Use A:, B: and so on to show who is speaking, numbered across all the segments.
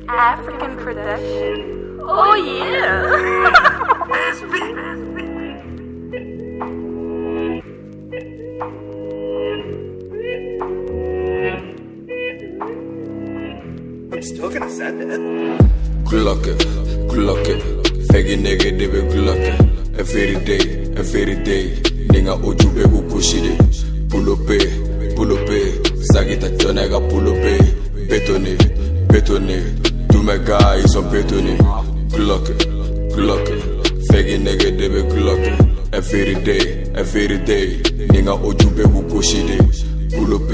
A: African production. Oh yeah.
B: I'm still gonna send it.
C: Glock it. Faggy nigga, they be Glock it. Every day. Nigga ojube kukushide. Pull up, Sagita tonega pull up, bétonné. Tous mes gars ils sont bétonnés. Glock it. Faggy nigga, they be Glock it. Every day. Nigga ojube kukushide. Pull up,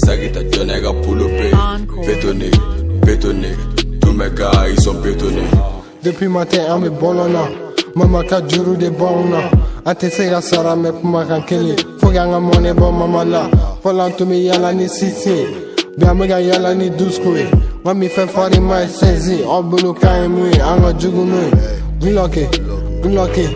C: Sagita tonega pull up, bétonné. Tous mes gars ils sont bétonnés.
D: Depuis matin on me bolona. Mama ka juru de bona. Ate se ya sara me puma kan kele. Foga nga mone bo mama la. Falan to me yala ni sisi. Bia me ga yala ni duskwe. Mami fe fari mai sezi. Obulu ka emwe anga jugu me. Glock it.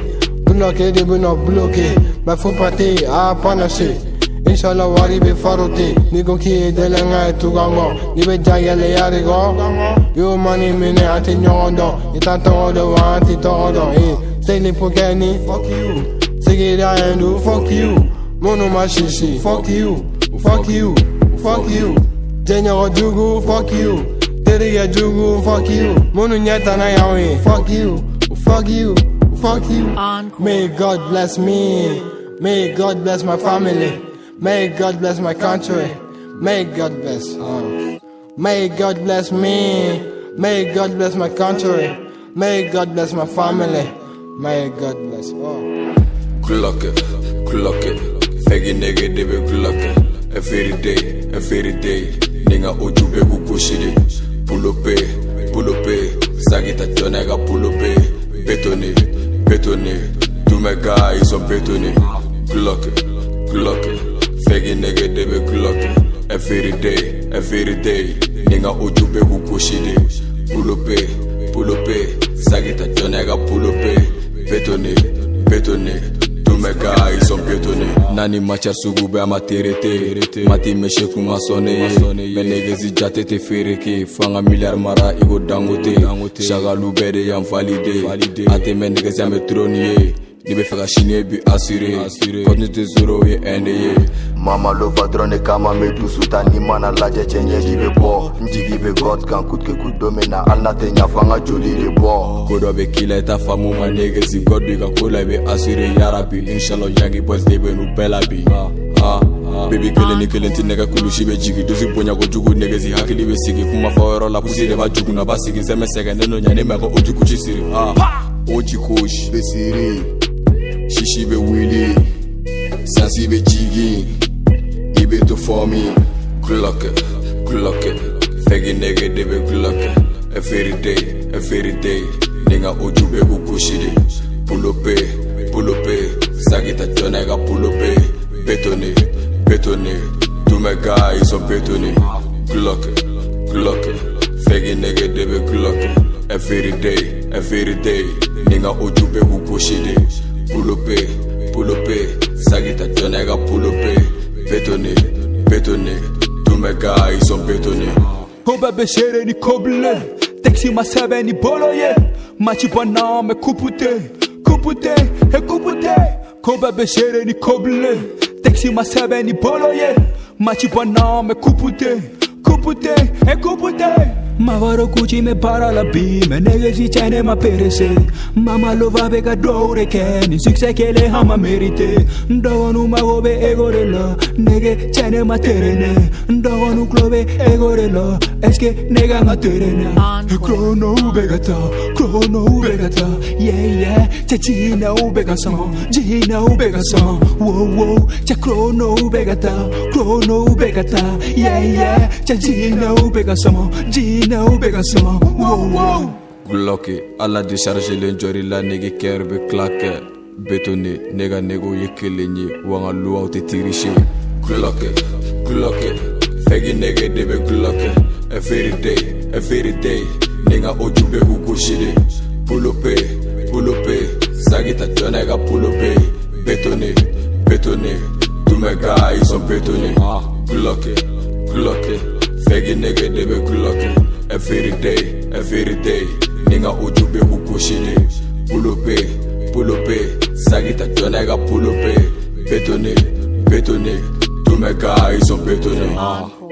D: De buno bloqué. Ba faut pate a panache. Inshallah wari be farote. Nigo ki de lenga tugango. Ni be jagale yari go. Yo money mene ate nyondo. Itanta odo wa anti todo. Say ni pokeni, fuck you. Say get and do, fuck you. Mono mashishi, fuck you. Jenyo jugu, fuck you. Teriya jugu, fuck you. Mono nyata na yawe, fuck you. May God bless me. May God bless my family. May God bless my country. May God bless. May God bless me. May God bless my country. May God bless my family. May God bless.
C: Glock it. Faggy nigga, they be Glock it. Every day. Nigga ojube kukushide. Pull up, Sagita tonega pull up, bétonné. Tous mes gars ils sont bétonnés. Glock it. Faggy nigga, they be Glock it. Every day. Nigga ojube kukushide. Pull up, Sagita tonega pull up, bétonné. Tous mes gars ils sont bétonnés. Nani machar sugube ama terete. Mati meshe kuma sonne. Menegezi jate te fereke. Fanga milliard mara igo dangote. Shagalu bede yam valide. Ate menegezi ame troniye. Nibe feka shine bi assuré. Kontinu te zoro ye endeye.
E: Mama lova drone kama medu suta ni mana laje chenye jibe bo. Njigi be God kan kutke kudomena alna te nyafanga joli de bo.
C: Kodo be kila ta famu manegezi God be ka kola be assuré ya rabbi. Inshallah yangi boys de be nu bela bi. Baby kelen ti nega kulushi be jigi dosi bonya ko jugu negezi hakili be sigi kuma fawero la pusi de ba jugu na ba sigi zeme sega neno nyane me ko oji kuchi siri. Oji kosh be siri. Shishi be willy. Sansi be jigi. Ibe to for me. Glock it. Faggy nigga, they be Glock it. Every day. Nigga ojube kukushide. Pull up, Sagita tonega pull up, bétonné. Tous mes gars ils sont bétonnés. Glock it. Faggy nigga, they be Glock it. Every day. Nigga ojube kukushide. Pull up, Sagita tonega pull up, bétonné. Tous mes gars ils sont bétonnés.
F: Koba be shere ni koble. Taxi ma sebe ni boloye. Machi bana me kupute. Koba be shere ni koble. Taxi ma sebe ni boloye. Machi bana me kupute. Mavaro kuchi me para la bi. Me negezi chane ma perese. Mama lova bega dore ken. Succès kele hama merite. Ndogonu magobe egorela. Nege chane ma terene. Ndogonu klobe egorela. Eske nega nga terene. Krono ubegata. Yeah. China ubega song. Wow. Cha krono ubegata. Yeah. China ubega song. Wow.
C: Glock it. Alla décharge l'enjori la nege kerbe claque. Bétonné. Nega nego ye kelenye. Wanga luau te tiriche. Glock it. Faggy nigga, they be Glock it. Every day. Nigga ojube kukushide. Pull up, Sagita tonega pull up, bétonné. Tous mes gars ils sont bétonnés. Glock it. Faggy nigga, they be Glock it. every day Ninga ujube kukushile Pull up, Sagita Jonega pull up Betone, to make eyes on betone